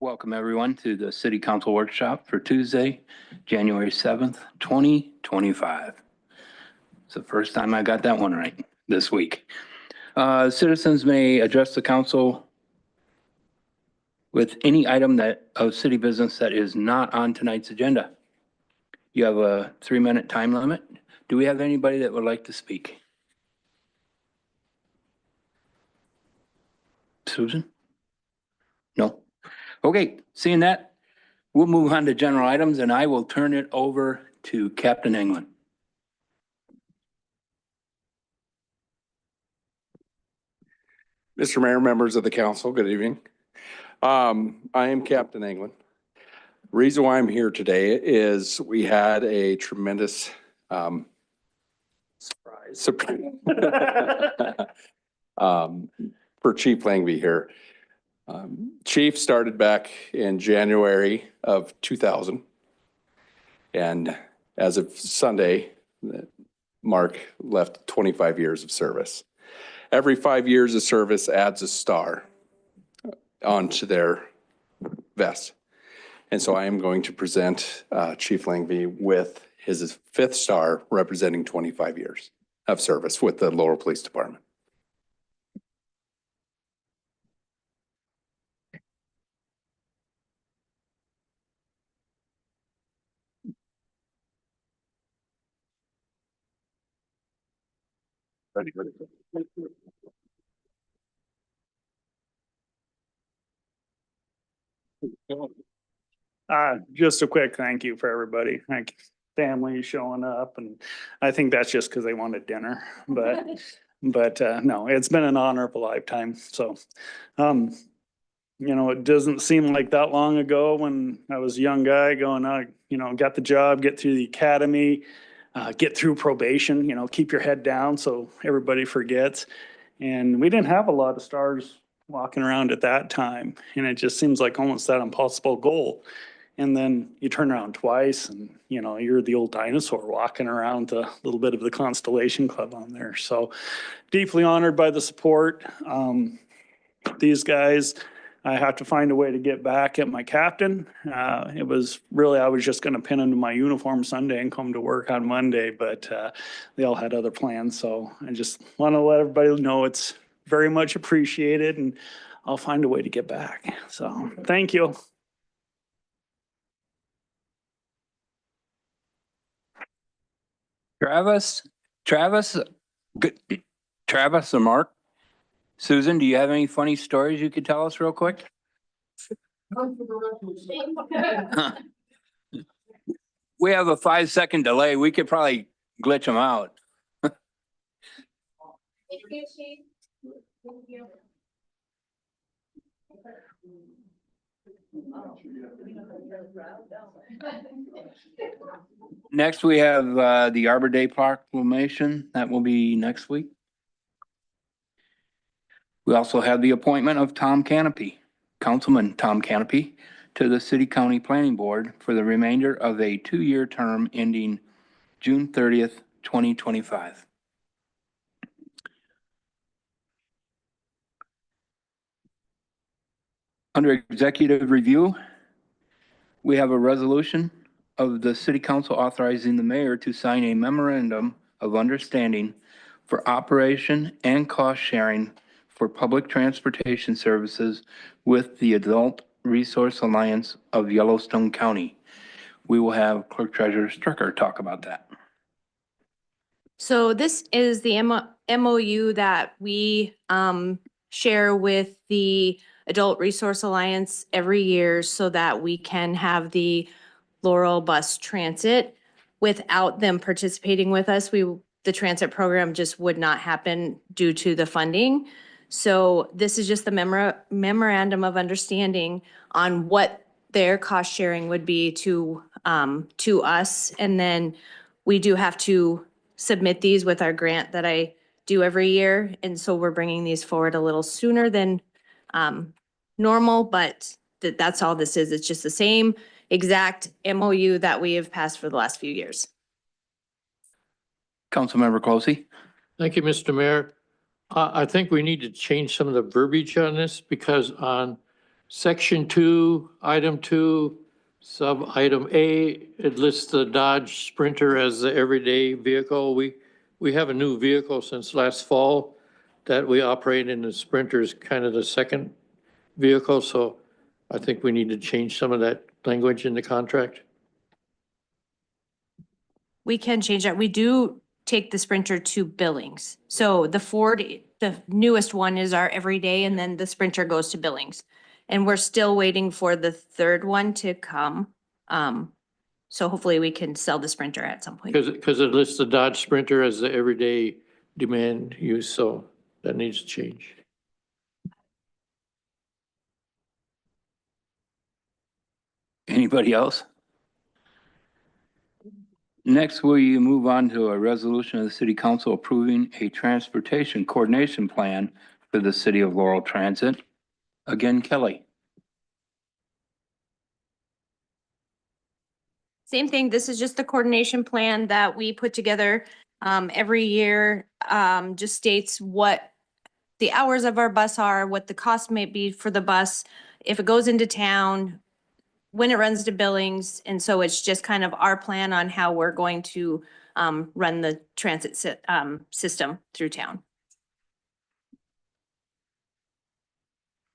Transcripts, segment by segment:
Welcome everyone to the City Council Workshop for Tuesday, January 7th, 2025. It's the first time I got that one right this week. Citizens may address the council with any item of city business that is not on tonight's agenda. You have a 3-minute time limit. Do we have anybody that would like to speak? Susan? No? Okay, seeing that, we'll move on to general items and I will turn it over to Captain England. Mr. Mayor, members of the council, good evening. I am Captain England. Reason why I'm here today is we had a tremendous surprise for Chief Langby here. Chief started back in January of 2000. And as of Sunday, Mark left 25 years of service. Every 5 years of service adds a star onto their vest. And so I am going to present Chief Langby with his 5th star representing 25 years of service with the Laurel Police Department. Just a quick thank you for everybody, like family showing up, and I think that's just because they wanted dinner, but no, it's been an honor of a lifetime. So, it doesn't seem like that long ago when I was a young guy going out, got the job, get through the academy, get through probation, keep your head down so everybody forgets. And we didn't have a lot of stars walking around at that time, and it just seems like almost that impossible goal. And then you turn around twice and, you're the old dinosaur walking around a little bit of the Constellation Club on there. So deeply honored by the support. These guys, I have to find a way to get back at my captain. It was really, I was just going to pin him to my uniform Sunday and come to work on Monday, but they all had other plans. So I just want to let everybody know it's very much appreciated and I'll find a way to get back. So thank you. Travis, good. Travis or Mark? Susan, do you have any funny stories you could tell us real quick? We have a 5-second delay. We could probably glitch them out. Next, we have the Arbor Day proclamation. That will be next week. We also have the appointment of Tom Canopy, Councilman Tom Canopy, to the City County Planning Board for the remainder of a 2-year term ending June 30th, 2025. Under executive review, we have a resolution of the City Council authorizing the mayor to sign a memorandum of understanding for operation and cost sharing for public transportation services with the Adult Resource Alliance of Yellowstone County. We will have Clerk Treasurer Stricker talk about that. So this is the MOU that we share with the Adult Resource Alliance every year so that we can have the Laurel Bus Transit. Without them participating with us, the transit program just would not happen due to the funding. So this is just the memorandum of understanding on what their cost sharing would be to us. And then we do have to submit these with our grant that I do every year. And so we're bringing these forward a little sooner than normal, but that's all this is. It's just the same exact MOU that we have passed for the last few years. Councilmember Closey. Thank you, Mr. Mayor. I think we need to change some of the verbiage on this because on Section 2, Item 2, Sub-Item A, it lists the Dodge Sprinter as the everyday vehicle. We have a new vehicle since last fall that we operate, and the Sprinter is kind of the second vehicle, so I think we need to change some of that language in the contract. We can change that. We do take the Sprinter to Billings. So the Ford, the newest one is our everyday, and then the Sprinter goes to Billings. And we're still waiting for the third one to come. So hopefully we can sell the Sprinter at some point. Because it lists the Dodge Sprinter as the everyday demand use, so that needs to change. Anybody else? Next, we move on to a resolution of the City Council approving a transportation coordination plan for the City of Laurel Transit. Again, Kelly. Same thing. This is just the coordination plan that we put together every year. Just states what the hours of our bus are, what the cost may be for the bus, if it goes into town, when it runs to Billings. And so it's just kind of our plan on how we're going to run the transit system through town.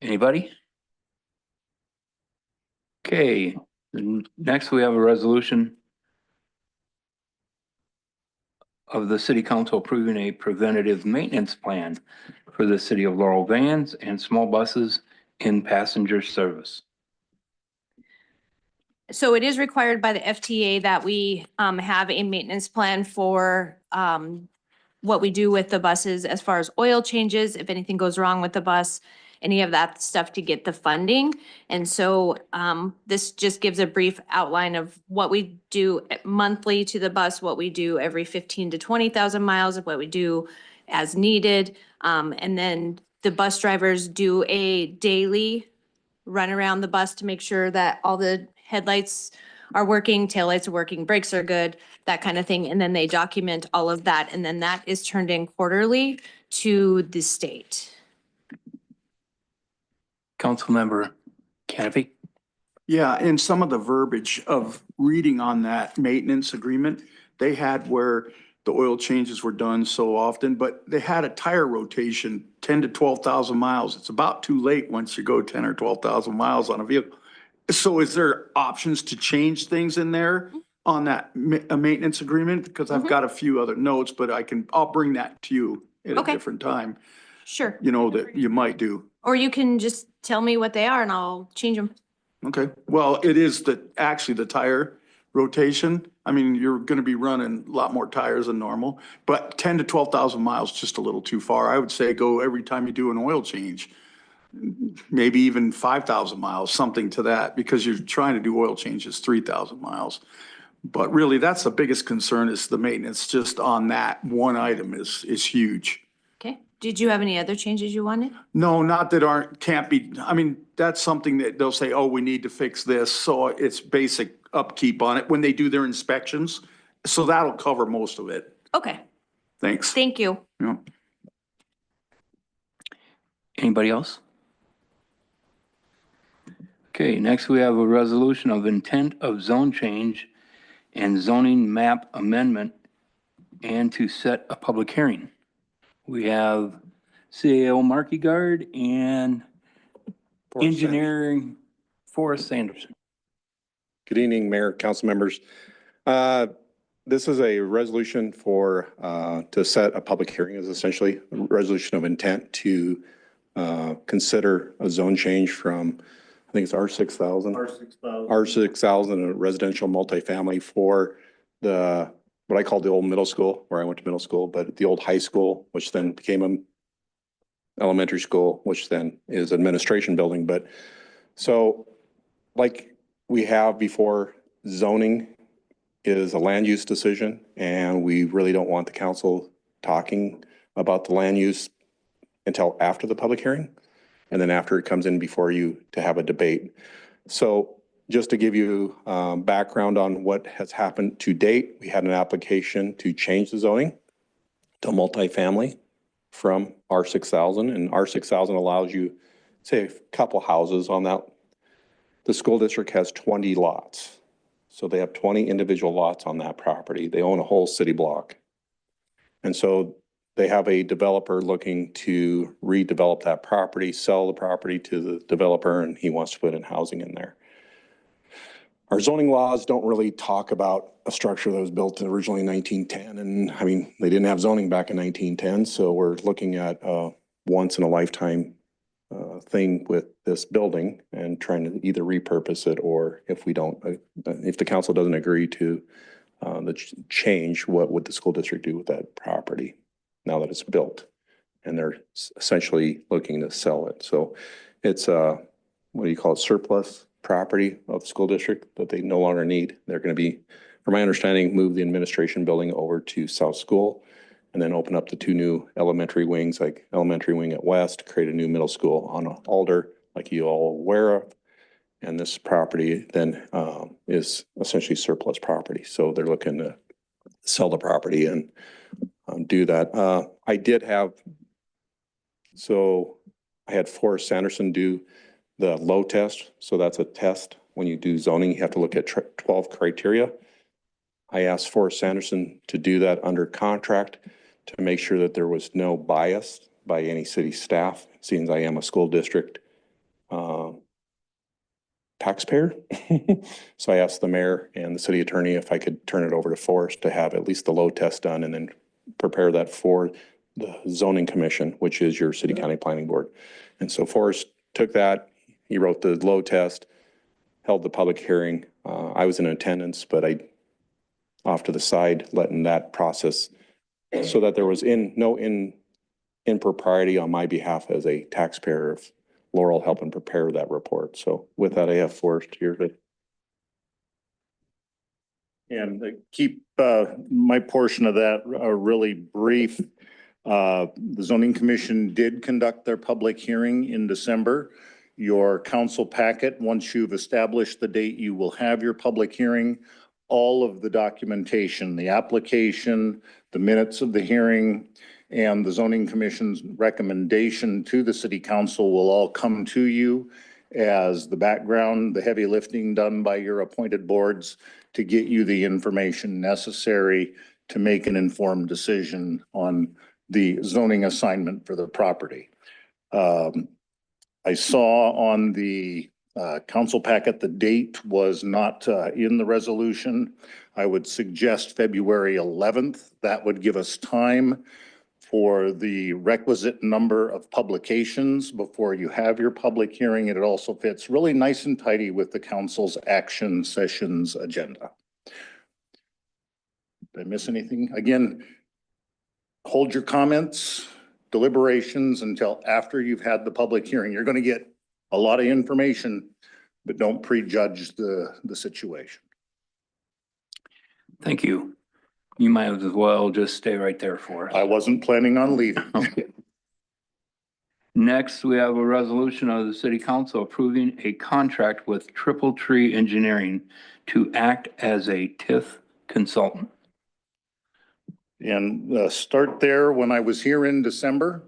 Anybody? Okay, next we have a resolution of the City Council approving a preventative maintenance plan for the City of Laurel vans and small buses in passenger service. So it is required by the FTA that we have a maintenance plan for what we do with the buses as far as oil changes, if anything goes wrong with the bus, any of that stuff to get the funding. And so this just gives a brief outline of what we do monthly to the bus, what we do every 15 to 20,000 miles, what we do as needed. And then the bus drivers do a daily run around the bus to make sure that all the headlights are working, taillights are working, brakes are good, that kind of thing. And then they document all of that. And then that is turned in quarterly to the state. Councilmember Canopy? Yeah, and some of the verbiage of reading on that maintenance agreement, they had where the oil changes were done so often, but they had a tire rotation, 10 to 12,000 miles. It's about too late once you go 10 or 12,000 miles on a vehicle. So is there options to change things in there on that maintenance agreement? Because I've got a few other notes, but I'll bring that to you at a Okay. different time, Sure. you know, that you might do. Or you can just tell me what they are and I'll change them. Okay, well, it is actually the tire rotation. I mean, you're gonna be running a lot more tires than normal, but 10 to 12,000 miles, just a little too far. I would say go every time you do an oil change. Maybe even 5,000 miles, something to that, because you're trying to do oil changes 3,000 miles. But really, that's the biggest concern is the maintenance just on that one item is huge. Okay. Did you have any other changes you wanted? No, not that can't be, I mean, that's something that they'll say, oh, we need to fix this. So it's basic upkeep on it when they do their inspections. So that'll cover most of it. Okay. Thanks. Thank you. Yeah. Anybody else? Okay, next we have a resolution of intent of zone change and zoning map amendment and to set a public hearing. We have CAO Markey Guard and engineering Forrest Sanderson. Good evening, Mayor, council members. This is a resolution to set a public hearing, is essentially a resolution of intent to consider a zone change from, I think it's R6000. R6000, a residential multifamily for what I call the old middle school, where I went to middle school, but the old high school, which then became an elementary school, which then is administration building. But so like we have before, zoning is a land use decision, and we really don't want the council talking about the land use until after the public hearing, and then after it comes in before you to have a debate. So just to give you background on what has happened to date, we had an application to change the zoning to multifamily from R6000, and R6000 allows you say a couple houses on that. The school district has 20 lots. So they have 20 individual lots on that property. They own a whole city block. And so they have a developer looking to redevelop that property, sell the property to the developer, and he wants to put in housing in there. Our zoning laws don't really talk about a structure that was built originally in 1910. And I mean, they didn't have zoning back in 1910. So we're looking at a once in a lifetime thing with this building and trying to either repurpose it, or if we don't, if the council doesn't agree to the change, what would the school district do with that property now that it's built? And they're essentially looking to sell it. So it's what do you call it, surplus property of the school district that they no longer need. They're going to be, from my understanding, move the administration building over to South School and then open up the 2 new elementary wings, like elementary wing at West, create a new middle school on Alder, like you all aware of. And this property then is essentially surplus property. So they're looking to sell the property and do that. I did have, so I had Forrest Sanderson do the low test. So that's a test. When you do zoning, you have to look at 12 criteria. I asked Forrest Sanderson to do that under contract to make sure that there was no bias by any city staff, seeing I am a school district taxpayer. So I asked the mayor and the city attorney if I could turn it over to Forrest to have at least the load test done and then prepare that for the zoning commission, which is your city county planning board. And so Forrest took that, he wrote the load test, held the public hearing. I was in attendance, but I off to the side, letting that process so that there was no impropriety on my behalf as a taxpayer of Laurel helping prepare that report. So with that, I have Forrest here to and keep my portion of that really brief. The zoning commission did conduct their public hearing in December. Your council packet, once you've established the date, you will have your public hearing. All of the documentation, the application, the minutes of the hearing, and the zoning commission's recommendation to the city council will all come to you as the background, the heavy lifting done by your appointed boards to get you the information necessary to make an informed decision on the zoning assignment for the property. I saw on the council packet, the date was not in the resolution. I would suggest February 11th. That would give us time for the requisite number of publications before you have your public hearing. And it also fits really nice and tidy with the council's action sessions agenda. Did I miss anything? Again, hold your comments, deliberations until after you've had the public hearing. You're going to get a lot of information, but don't prejudge the situation. Thank you. You might as well just stay right there for us. I wasn't planning on leaving. Okay. Next, we have a resolution of the city council approving a contract with Triple Tree Engineering to act as a TIF consultant. And start there. When I was here in December,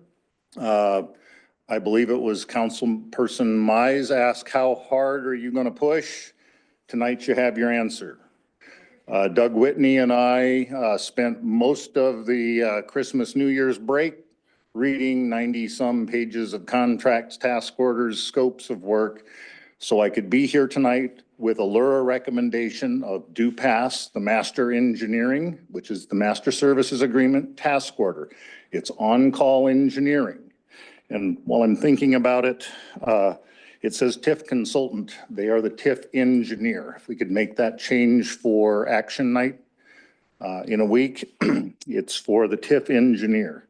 I believe it was Councilperson Mize asked, how hard are you going to push? Tonight you have your answer. Doug Whitney and I spent most of the Christmas, New Year's break reading 90-some pages of contracts, task orders, scopes of work, so I could be here tonight with a LURA recommendation of do pass the master engineering, which is the master services agreement task order. It's on-call engineering. And while I'm thinking about it, it says TIF consultant. They are the TIF engineer. If we could make that change for action night in a week, it's for the TIF engineer.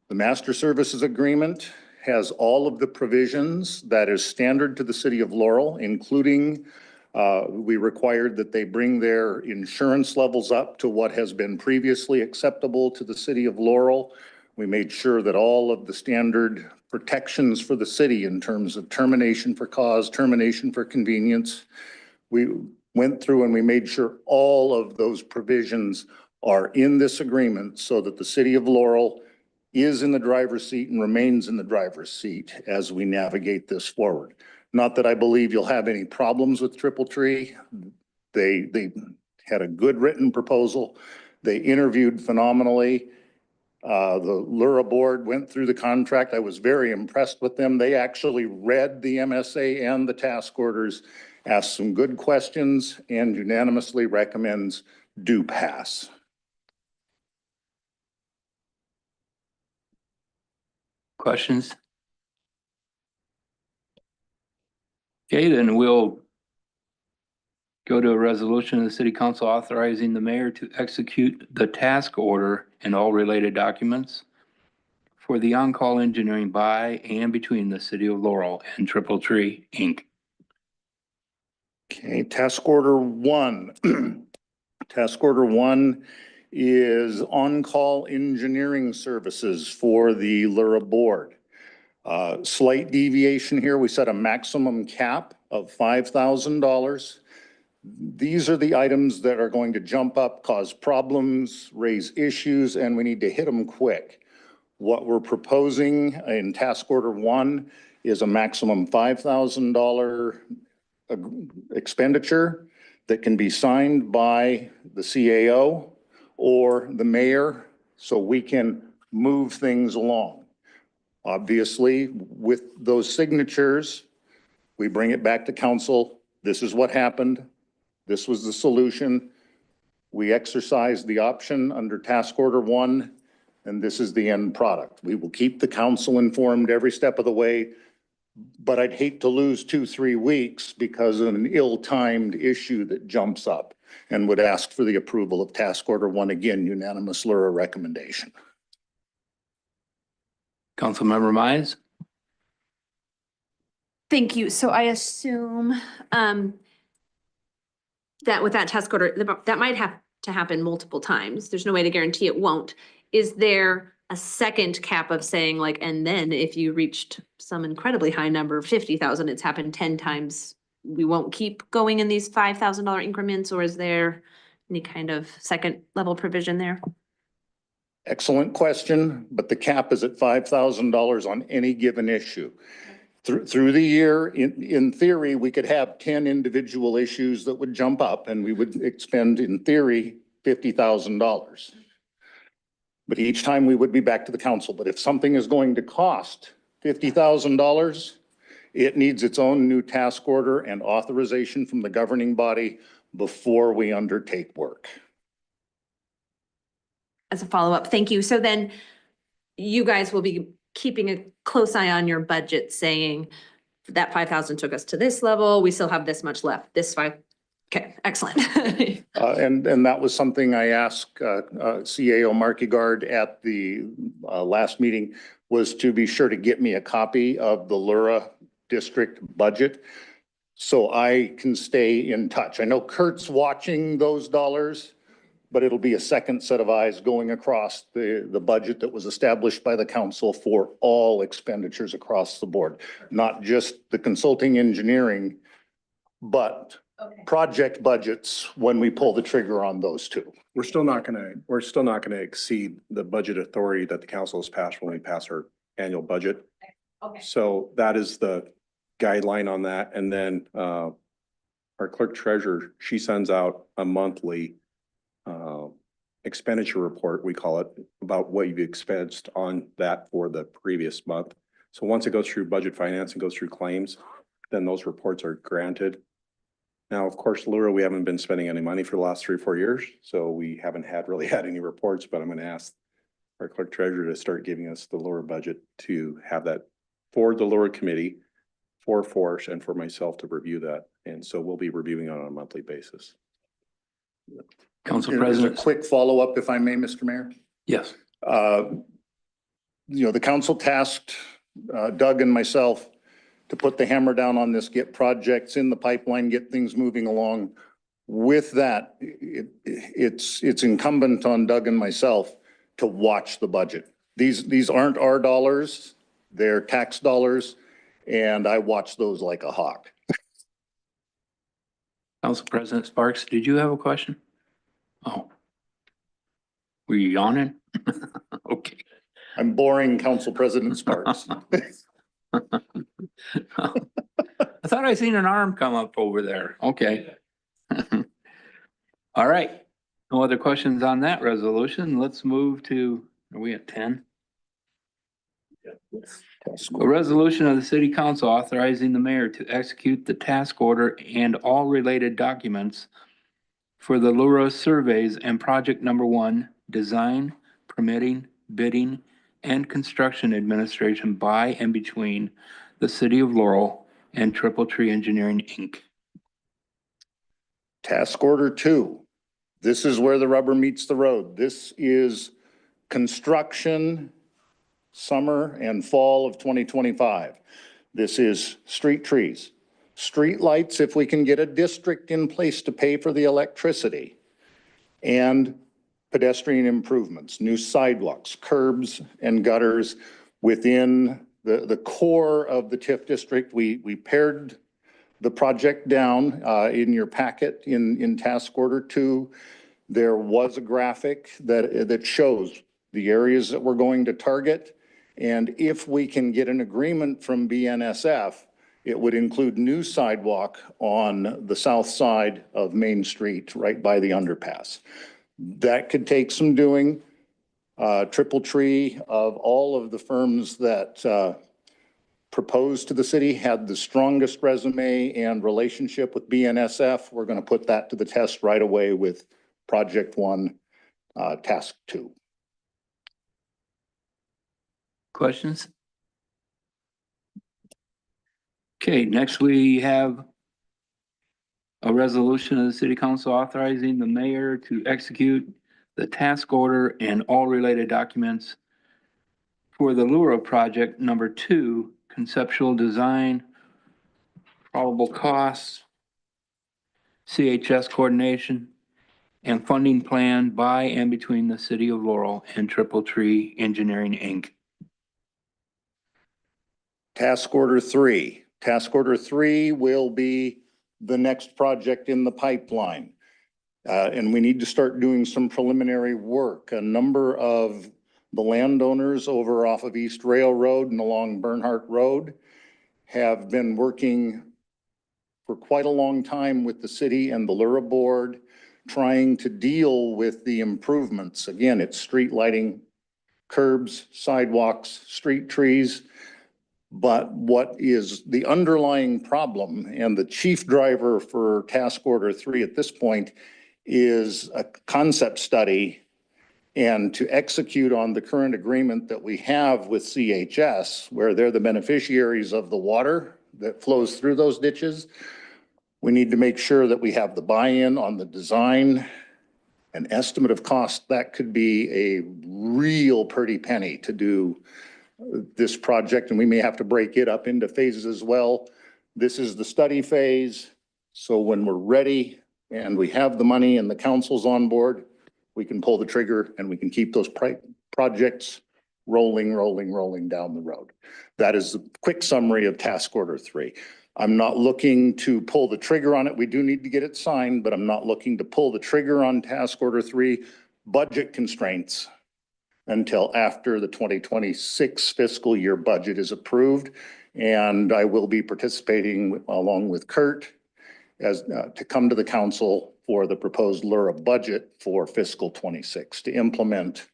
The master services agreement has all of the provisions that is standard to the city of Laurel, including we required that they bring their insurance levels up to what has been previously acceptable to the city of Laurel. We made sure that all of the standard protections for the city in terms of termination for cause, termination for convenience, we went through and we made sure all of those provisions are in this agreement so that the city of Laurel is in the driver's seat and remains in the driver's seat as we navigate this forward. Not that I believe you'll have any problems with Triple Tree. They had a good written proposal. They interviewed phenomenally. The Lura board went through the contract. I was very impressed with them. They actually read the MSA and the task orders, asked some good questions, and unanimously recommends do pass. Questions? Okay, then we'll go to a resolution of the city council authorizing the mayor to execute the task order and all related documents for the on-call engineering by and between the city of Laurel and Triple Tree, Inc. Okay, task order one. Task order one is on-call engineering services for the Lura board. Slight deviation here. We set a maximum cap of $5,000. These are the items that are going to jump up, cause problems, raise issues, and we need to hit them quick. What we're proposing in task order one is a maximum $5,000 expenditure that can be signed by the CAO or the mayor so we can move things along. Obviously, with those signatures, we bring it back to council. This is what happened. This was the solution. We exercised the option under task order one, and this is the end product. We will keep the council informed every step of the way, but I'd hate to lose 2-3 weeks because of an ill-timed issue that jumps up, and would ask for the approval of task order one, again, unanimous Lura recommendation. Councilmember Mize? Thank you. So I assume that with that task order, that might have to happen multiple times. There's no way to guarantee it won't. Is there a second cap of saying like, and then if you reached some incredibly high number, 50,000, it's happened 10 times, we won't keep going in these $5,000 increments, or is there any kind of second level provision there? Excellent question, but the cap is at $5,000 on any given issue. Through the year, in theory, we could have 10 individual issues that would jump up and we would expend, in theory, $50,000. But each time we would be back to the council. But if something is going to cost $50,000, it needs its own new task order and authorization from the governing body before we undertake work. As a follow-up, thank you. So then you guys will be keeping a close eye on your budget, saying that 5,000 took us to this level, we still have this much left, this 5. Okay, excellent. And that was something I asked CAO Markigard at the last meeting, was to be sure to get me a copy of the Lura district budget so I can stay in touch. I know Kurt's watching those dollars, but it'll be a second set of eyes going across the budget that was established by the council for all expenditures across the board, not just the consulting engineering, but project budgets when we pull the trigger on those two. We're still not gonna exceed the budget authority that the council has passed when we pass our annual budget. Okay. So that is the guideline on that. And then our clerk treasurer, she sends out a monthly expenditure report, we call it, about what you've expensed on that for the previous month. So once it goes through budget finance and goes through claims, then those reports are granted. Now, of course, Lura, we haven't been spending any money for the last 3 or 4 years, so we haven't really had any reports, but I'm going to ask our clerk treasurer to start giving us the Lura budget to have that for the Lura committee, for Force, and for myself to review that. And so we'll be reviewing on a monthly basis. Council There's a President? quick follow-up, if I may, Mr. Mayor. Yes. The council tasked Doug and myself to put the hammer down on this, get projects in the pipeline, get things moving along. With that, it's incumbent on Doug and myself to watch the budget. These aren't our dollars, they're tax dollars, and I watch those like a hawk. Council President Sparks, did you have a question? Oh. Were you yawning? Okay. I'm boring Council President Sparks. I thought I seen an arm come up over there. Okay. All right. No other questions on that resolution. Let's move to, are we at 10? A resolution of the city council authorizing the mayor to execute the task order and all related documents for the Lura surveys and project number 1, design, permitting, bidding, and construction administration by and between the city of Laurel and Triple Tree Engineering, Inc. Task Order 2. This is where the rubber meets the road. This is construction summer and fall of 2025. This is street trees, street lights if we can get a district in place to pay for the electricity, and pedestrian improvements, new sidewalks, curbs and gutters within the core of the TIF district. We pared the project down in your packet in Task Order 2. There was a graphic that shows the areas that we're going to target. And if we can get an agreement from BNSF, it would include new sidewalk on the south side of Main Street, right by the underpass. That could take some doing. Triple Tree, of all of the firms that proposed to the city, had the strongest resume and relationship with BNSF. We're going to put that to the test right away with Project 1, Task 2. Questions? Okay, next we have a resolution of the city council authorizing the mayor to execute the task order and all related documents for the Lura project number 2, conceptual design, probable costs, CHS coordination, and funding plan by and between the city of Laurel and Triple Tree Engineering, Inc. Task Order 3. Task Order 3 will be the next project in the pipeline. And we need to start doing some preliminary work. A number of the landowners over off of East Railroad and along Bernhardt Road have been working for quite a long time with the city and the Lura board, trying to deal with the improvements. Again, it's street lighting, curbs, sidewalks, street trees. But what is the underlying problem and the chief driver for Task Order 3 at this point is a concept study and to execute on the current agreement that we have with CHS, where they're the beneficiaries of the water that flows through those ditches. We need to make sure that we have the buy-in on the design, an estimate of cost. That could be a real pretty penny to do this project, and we may have to break it up into phases as well. This is the study phase. So when we're ready and we have the money and the council's on board, we can pull the trigger and we can keep those projects rolling down the road. That is a quick summary of Task Order 3. I'm not looking to pull the trigger on it. We do need to get it signed, but I'm not looking to pull the trigger on Task Order 3. Budget constraints until after the 2026 fiscal year budget is approved. And I will be participating along with Kurt as to come to the council for the proposed Lura budget for fiscal 26 to implement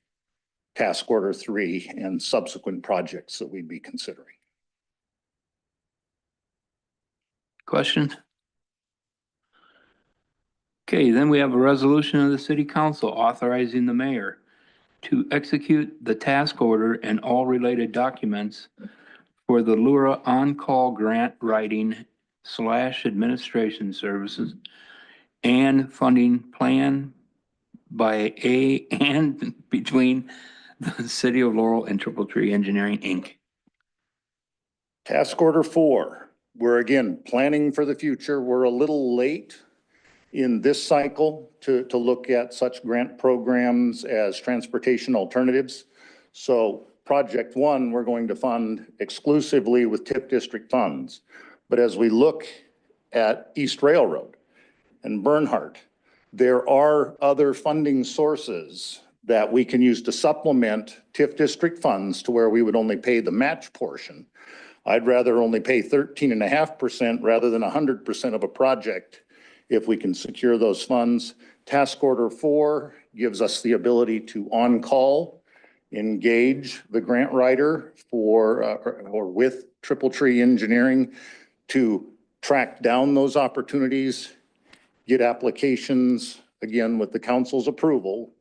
Task Order 3 and subsequent projects that we'd be considering. Questions? Okay, then we have a resolution of the city council authorizing the mayor to execute the task order and all related documents for the Lura on-call grant writing / administration services and funding plan by and between the city of Laurel and Triple Tree Engineering, Inc. Task Order 4, we're again planning for the future. We're a little late in this cycle to look at such grant programs as transportation alternatives. So Project 1, we're going to fund exclusively with TIF district funds. But as we look at East Railroad and Bernhardt, there are other funding sources that we can use to supplement TIF district funds to where we would only pay the match portion. I'd rather only pay 13.5% rather than 100% of a project if we can secure those funds. Task Order 4 gives us the ability to on-call engage the grant writer for, or with Triple Tree Engineering to track down those opportunities, get applications, again, with the council's approval,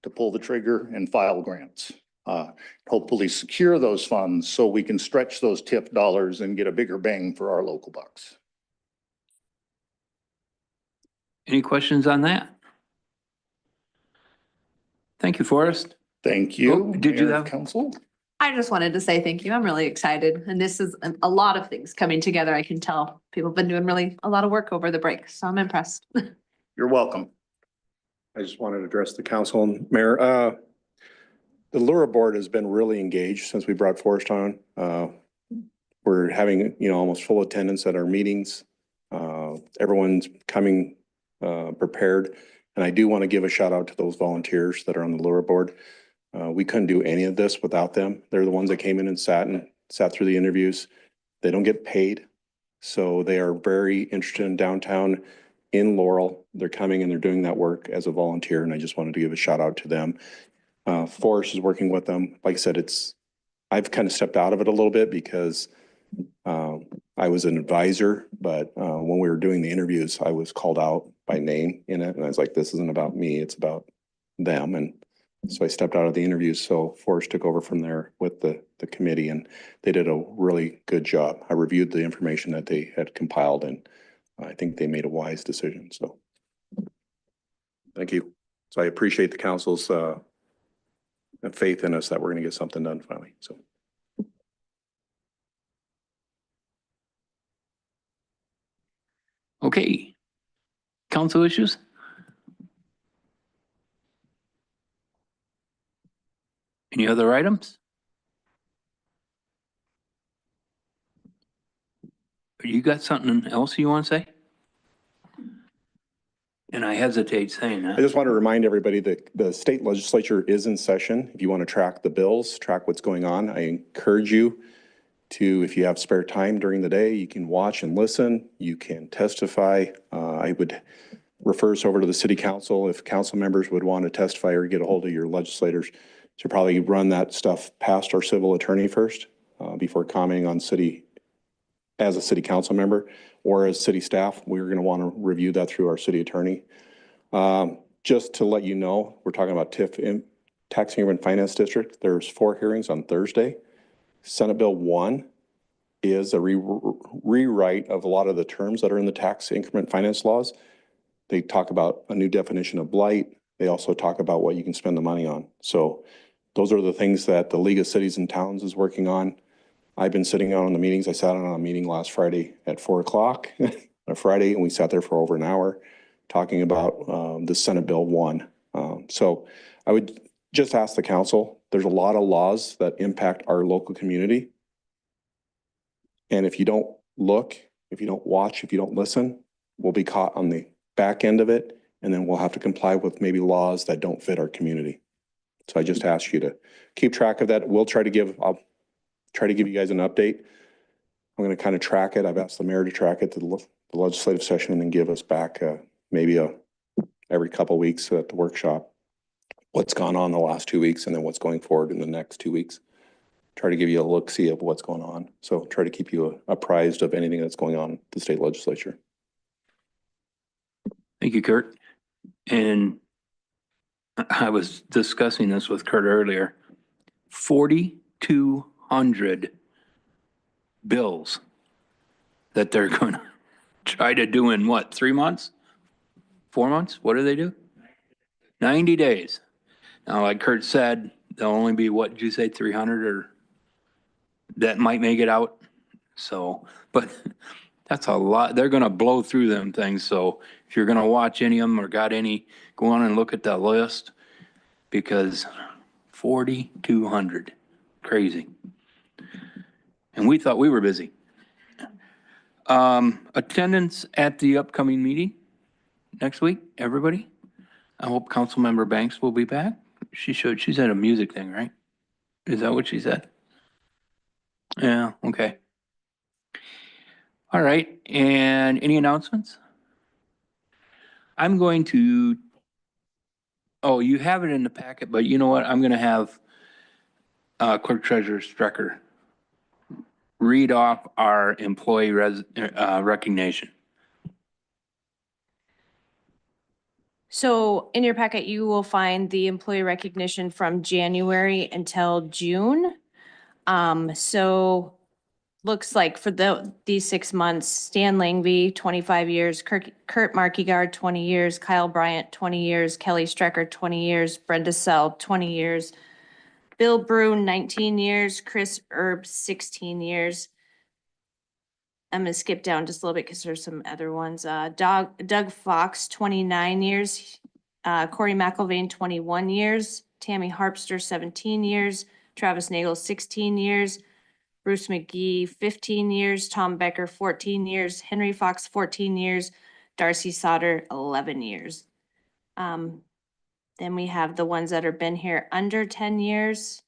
to pull the trigger and file grants. Hopefully secure those funds so we can stretch those TIF dollars and get a bigger bang for our local bucks. Any questions on that? Thank you, Forrest. Thank you. Oh, did you Mayor, have- Council? I just wanted to say thank you. I'm really excited. And this is a lot of things coming together. I can tell people have been doing really a lot of work over the break, so I'm impressed. You're welcome. I just wanted to address the council and mayor. The Lura board has been really engaged since we brought Forrest on. We're having, almost full attendance at our meetings. Everyone's coming prepared. And I do want to give a shout out to those volunteers that are on the Lura board. We couldn't do any of this without them. They're the ones that came in and sat through the interviews. They don't get paid. So they are very interested in downtown in Laurel. They're coming and they're doing that work as a volunteer. And I just wanted to give a shout out to them. Forrest is working with them. Like I said, I've kind of stepped out of it a little bit because I was an advisor, but when we were doing the interviews, I was called out by name in it. And I was like, this isn't about me, it's about them. And so I stepped out of the interviews. So Forrest took over from there with the committee and they did a really good job. I reviewed the information that they had compiled and I think they made a wise decision. So thank you. So I appreciate the council's faith in us that we're going to get something done finally. So. Okay. Council issues? Any other items? You got something else you want to say? And I hesitate saying I that. just want to remind everybody that the state legislature is in session. If you want to track the bills, track what's going on, I encourage you to, if you have spare time during the day, you can watch and listen. You can testify. I would refer us over to the city council. If council members would want to testify or get a hold of your legislators, to probably run that stuff past our civil attorney first before commenting on city as a city council member or as city staff. We're going to want to review that through our city attorney. Just to let you know, we're talking about TIF, Tax Increment Finance District. There's 4 hearings on Thursday. Senate Bill 1 is a rewrite of a lot of the terms that are in the tax increment finance laws. They talk about a new definition of blight. They also talk about what you can spend the money on. So those are the things that the League of Cities and Towns is working on. I've been sitting on the meetings. I sat on a meeting last Friday at 4 o'clock on a Friday, and we sat there for over an hour talking about the Senate Bill 1. So I would just ask the council, there's a lot of laws that impact our local community. And if you don't look, if you don't watch, if you don't listen, we'll be caught on the back end of it. And then we'll have to comply with maybe laws that don't fit our community. So I just ask you to keep track of that. I'll try to give you guys an update. I'm going to kind of track it. I've asked the mayor to track it to the legislative session and then give us back maybe every couple of weeks at the workshop what's gone on the last 2 weeks and then what's going forward in the next 2 weeks. Try to give you a look-see of what's going on. So try to keep you apprised of anything that's going on at the state legislature. Thank you, Kurt. And I was discussing this with Kurt earlier. 4,200 bills that they're going to try to do in what, 3 months? 4 months? What do they do? 90 days. Now, like Kurt said, there'll only be, what did you say, 300 or that might make it out. So, but that's a lot. They're going to blow through them things. So if you're going to watch any of them or got any, go on and look at that list because 4,200, crazy. And we thought we were busy. Attendance at the upcoming meeting next week, everybody? I hope Councilmember Banks will be back. She's at a music thing, right? Is that what she said? Yeah, okay. All right, and any announcements? I'm going to, oh, you have it in the packet, but you know what? I'm gonna have Clerk Treasurer Strecker read off our employee recognition. So in your packet, you will find the employee recognition from January until June. So looks like for these 6 months, Stan Langby, 25 years, Kurt Markegard, 20 years, Kyle Bryant, 20 years, Kelly Strecker, 20 years, Brenda Sell, 20 years, Bill Bruin, 19 years, Chris Erb, 16 years. I'm gonna skip down just a little bit because there's some other ones. Doug Fox, 29 years. Corey McIlvain, 21 years. Tammy Harpster, 17 years. Travis Nagel, 16 years. Bruce McGee, 15 years. Tom Becker, 14 years. Henry Fox, 14 years. Darcy Sauter, 11 years. Then we have the ones that have been here under 10 years.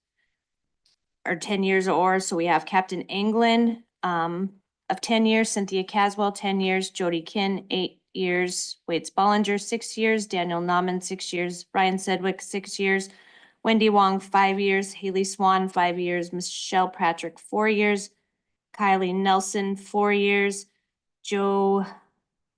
Or 10 years or, so we have Captain England, of 10 years, Cynthia Caswell, 10 years, Jody Kinn, 8 years, Wade Spollinger, 6 years, Daniel Nauman, 6 years, Ryan Sedgwick, 6 years, Wendy Wong, 5 years, Haley Swan, 5 years, Michelle Patrick, 4 years, Kylie Nelson, 4 years, Joe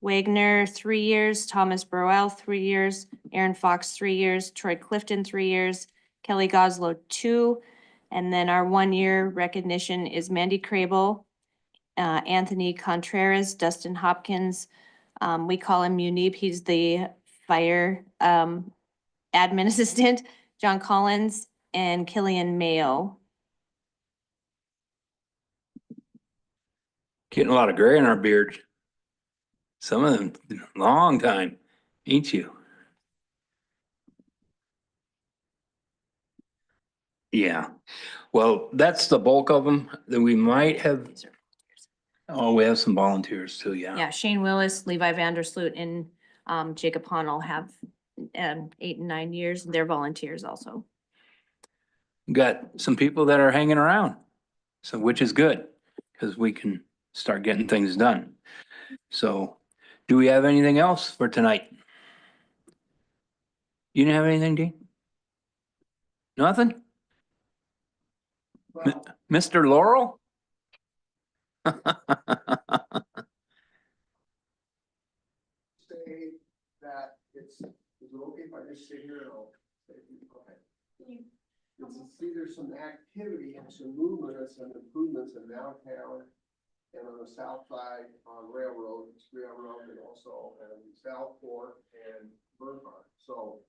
Wagner, 3 years, Thomas Burwell, 3 years, Aaron Fox, 3 years, Troy Clifton, 3 years, Kelly Goslow, 2, and then our 1-year recognition is Mandy Crable, Anthony Contreras, Dustin Hopkins. We call him Munib. He's the fire admin assistant. John Collins and Killian Mayo. Getting a lot of gray in our beards. Some of them, long time, ain't you? Yeah, well, that's the bulk of them. Then we might have, oh, we have some volunteers too, yeah. Yeah, Shane Willis, Levi Vandersloot, and Jacob Honnell have 8 and 9 years. They're volunteers also. Got some people that are hanging around, so which is good, because we can start getting things done. So, do we have anything else for tonight? You didn't have anything, Dean? Nothing? Mr. Laurel? Say that is it okay if I just sit here and I'll say, go ahead. It's to see there's some activity and some movement and some improvements in downtown and on the south side on Railroad and also in South Fork and Bernhardt. So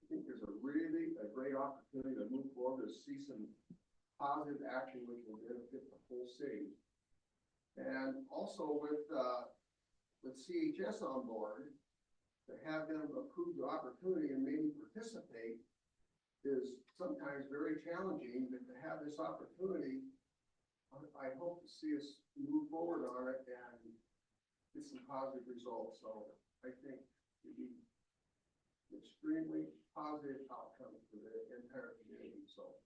I think there's a great opportunity to move forward, to see some positive action which will benefit the whole city. And also with CHS on board, to have them approve the opportunity and maybe participate is sometimes very challenging, but to have this opportunity, I hope to see us move forward on it and get some positive results. So I think it'd be an extremely positive outcome for the entire community. So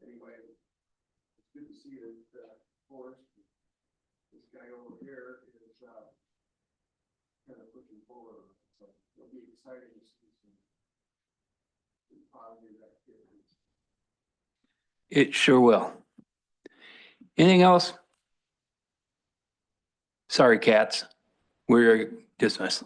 anyway, it's good to see that Forrest, this guy over here, is kind of pushing forward. So it'll be exciting to see some positive activities. It sure will. Anything else? Sorry, cats. We're dismissed.